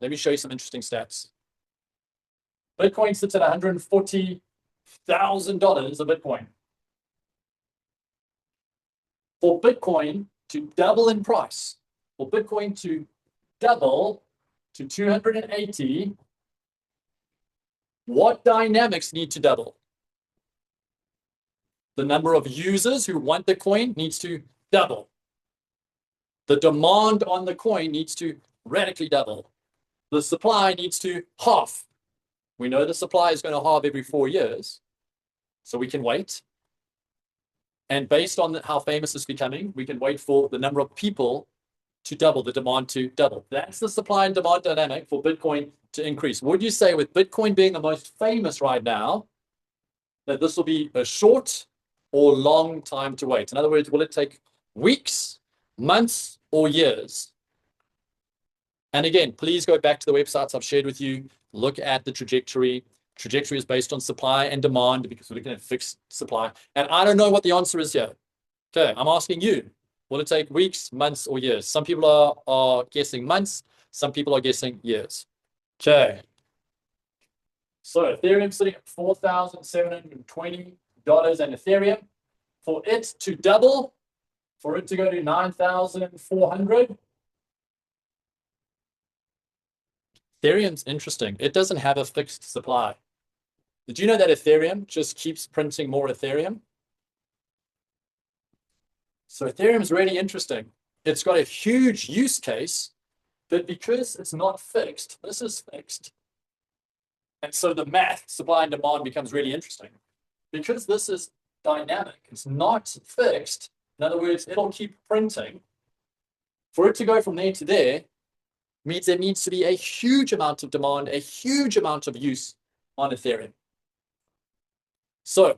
Let me show you some interesting stats. Bitcoin sits at $140,000 a Bitcoin. For Bitcoin to double in price, for Bitcoin to double to 280, what dynamics need to double? The number of users who want the coin needs to double. The demand on the coin needs to radically double. The supply needs to halve. We know the supply is going to halve every 4 years, so we can wait. And based on how famous it's becoming, we can wait for the number of people to double, the demand to double. That's the supply and demand dynamic for Bitcoin to increase. Would you say, with Bitcoin being the most famous right now, that this will be a short or long time to wait? In other words, will it take weeks, months, or years? And again, please go back to the websites I've shared with you. Look at the trajectory. Trajectory is based on supply and demand because we're looking at fixed supply. And I don't know what the answer is here. Okay, I'm asking you. Will it take weeks, months, or years? Some people are guessing months. Some people are guessing years. Okay. So Ethereum sitting at $4,720 and Ethereum. For it to double, for it to go to 9,400. Ethereum's interesting. It doesn't have a fixed supply. Did you know that Ethereum just keeps printing more Ethereum? So Ethereum is really interesting. It's got a huge use case, but because it's not fixed, this is fixed. And so the math, supply and demand, becomes really interesting. Because this is dynamic, it's not fixed. In other words, it'll keep printing. For it to go from there to there means there needs to be a huge amount of demand, a huge amount of use on Ethereum. So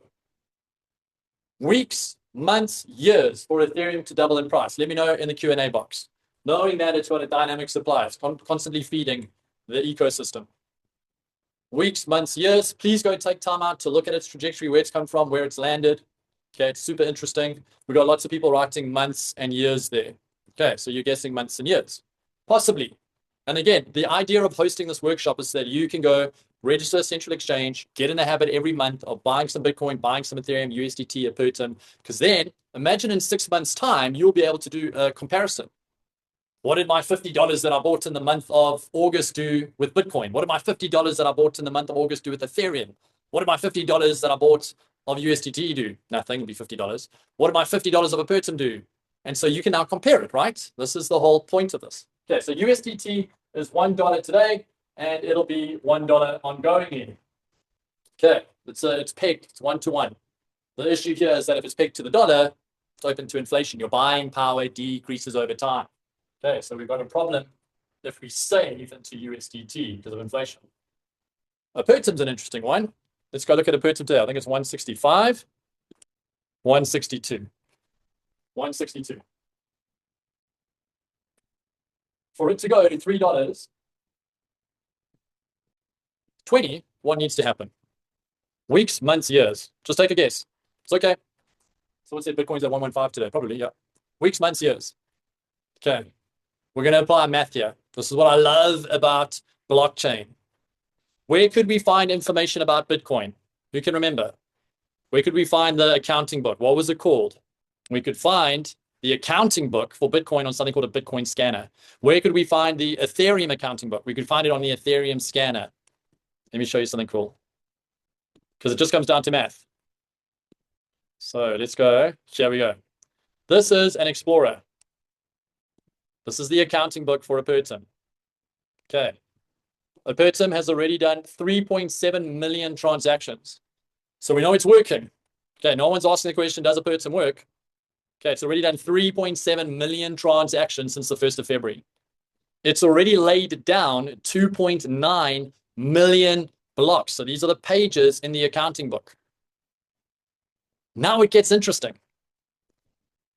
weeks, months, years for Ethereum to double in price. Let me know in the Q&A box. Knowing that it's got a dynamic supply, it's constantly feeding the ecosystem. Weeks, months, years. Please go take time out to look at its trajectory, where it's come from, where it's landed. Okay, it's super interesting. We've got lots of people writing months and years there. Okay, so you're guessing months and years. Possibly. And again, the idea of hosting this workshop is that you can go register a central exchange, get in the habit every month of buying some Bitcoin, buying some Ethereum, USDT, Apertum, because then imagine in 6 months' time, you'll be able to do a comparison. What did my $50 that I bought in the month of August do with Bitcoin? What did my $50 that I bought in the month of August do with Ethereum? What did my $50 that I bought of USDT do? Nothing, it'll be $50. What did my $50 of Apertum do? And so you can now compare it, right? This is the whole point of this. Okay, so USDT is $1 today, and it'll be $1 ongoing in. Okay, it's pegged, it's 1-to-1. The issue here is that if it's pegged to the dollar, it's open to inflation. Your buying power decreases over time. Okay, so we've got a problem if we save into USDT because of inflation. Apertum's an interesting one. Let's go look at Apertum today. I think it's 165, 162, 162. For it to go to $3.20, what needs to happen? Weeks, months, years. Just take a guess. It's okay. So what's it? Bitcoin's at 115 today, probably, yeah. Weeks, months, years. Okay. We're going to apply math here. This is what I love about blockchain. Where could we find information about Bitcoin? Who can remember? Where could we find the accounting book? What was it called? We could find the accounting book for Bitcoin on something called a Bitcoin scanner. Where could we find the Ethereum accounting book? We could find it on the Ethereum scanner. Let me show you something cool. Because it just comes down to math. So let's go. Here we go. This is an Explorer. This is the accounting book for Apertum. Okay. Apertum has already done 3.7 million transactions. So we know it's working. Okay, no one's asking the question, does Apertum work? Okay, it's already done 3.7 million transactions since the 1st of February. It's already laid down 2.9 million blocks. So these are the pages in the accounting book. Now it gets interesting.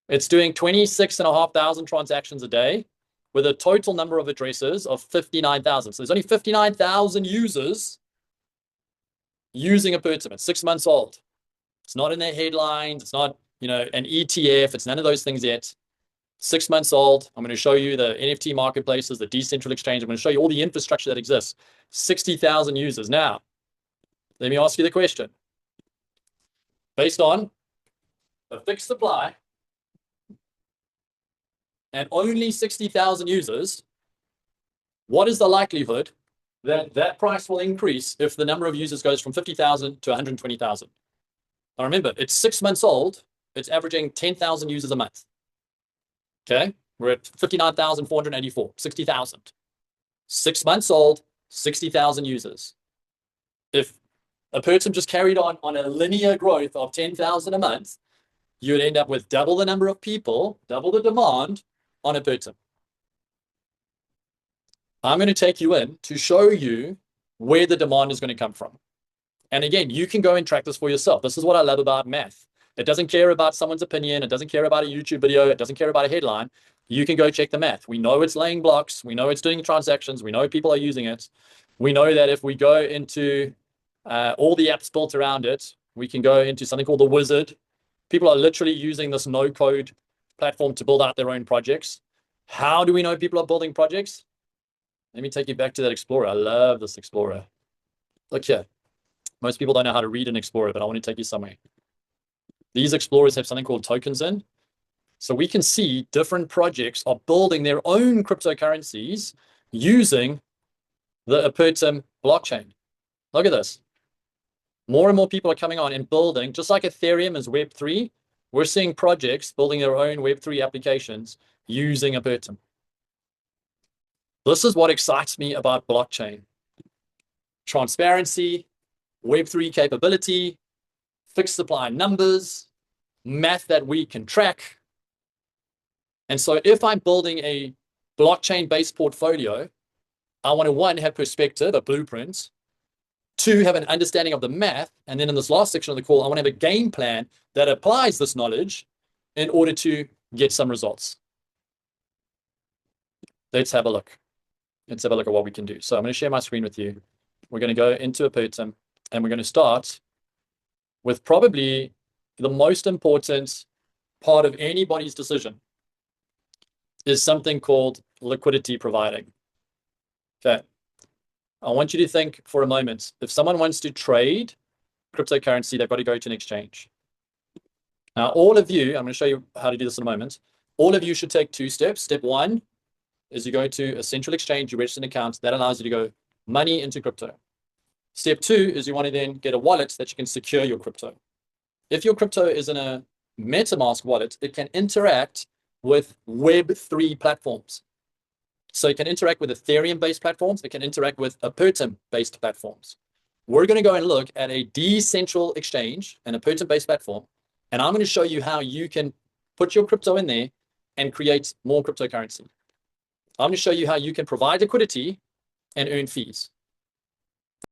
It's doing 26,500 transactions a day with a total number of addresses of 59,000. So there's only 59,000 users using Apertum. It's 6 months old. It's not in their headlines. It's not, an ETF. It's none of those things yet. 6 months old. I'm going to show you the NFT marketplaces, the decentral exchange. I'm going to show you all the infrastructure that exists. 60,000 users. Now, let me ask you the question. Based on a fixed supply and only 60,000 users, what is the likelihood that that price will increase if the number of users goes from 50,000 to 120,000? Now remember, it's 6 months old. It's averaging 10,000 users a month. Okay, we're at 59,484, 60,000. 6 months old, 60,000 users. If Apertum just carried on a linear growth of 10,000 a month, you would end up with double the number of people, double the demand on Apertum. I'm going to take you in to show you where the demand is going to come from. And again, you can go and track this for yourself. This is what I love about math. It doesn't care about someone's opinion. It doesn't care about a YouTube video. It doesn't care about a headline. You can go check the math. We know it's laying blocks. We know it's doing transactions. We know people are using it. We know that if we go into all the apps built around it, we can go into something called the wizard. People are literally using this no-code platform to build out their own projects. How do we know people are building projects? Let me take you back to that Explorer. I love this Explorer. Look here. Most people don't know how to read an Explorer, but I want to take you somewhere. These Explorers have something called tokens in. So we can see different projects are building their own cryptocurrencies using the Apertum blockchain. Look at this. More and more people are coming on and building, just like Ethereum is Web3, we're seeing projects building their own Web3 applications using Apertum. This is what excites me about blockchain. Transparency, Web3 capability, fixed supply numbers, math that we can track. And so if I'm building a blockchain-based portfolio, I want to, one, have perspective, a blueprint, two, have an understanding of the math, and then in this last section of the call, I want to have a game plan that applies this knowledge in order to get some results. Let's have a look. Let's have a look at what we can do. So I'm going to share my screen with you. We're going to go into Apertum, and we're going to start with probably the most important part of anybody's decision is something called liquidity providing. Okay. I want you to think for a moment, if someone wants to trade cryptocurrency, they've got to go to an exchange. Now, all of you, I'm going to show you how to do this in a moment. All of you should take 2 steps. Step 1 is you go to a central exchange, you register an account that allows you to go money into crypto. Step 2 is you want to then get a wallet that you can secure your crypto. If your crypto is in a MetaMask wallet, it can interact with Web3 platforms. So it can interact with Ethereum-based platforms. It can interact with Apertum-based platforms. We're going to go and look at a decentral exchange, an Apertum-based platform, and I'm going to show you how you can put your crypto in there and create more cryptocurrency. I'm going to show you how you can provide liquidity and earn fees.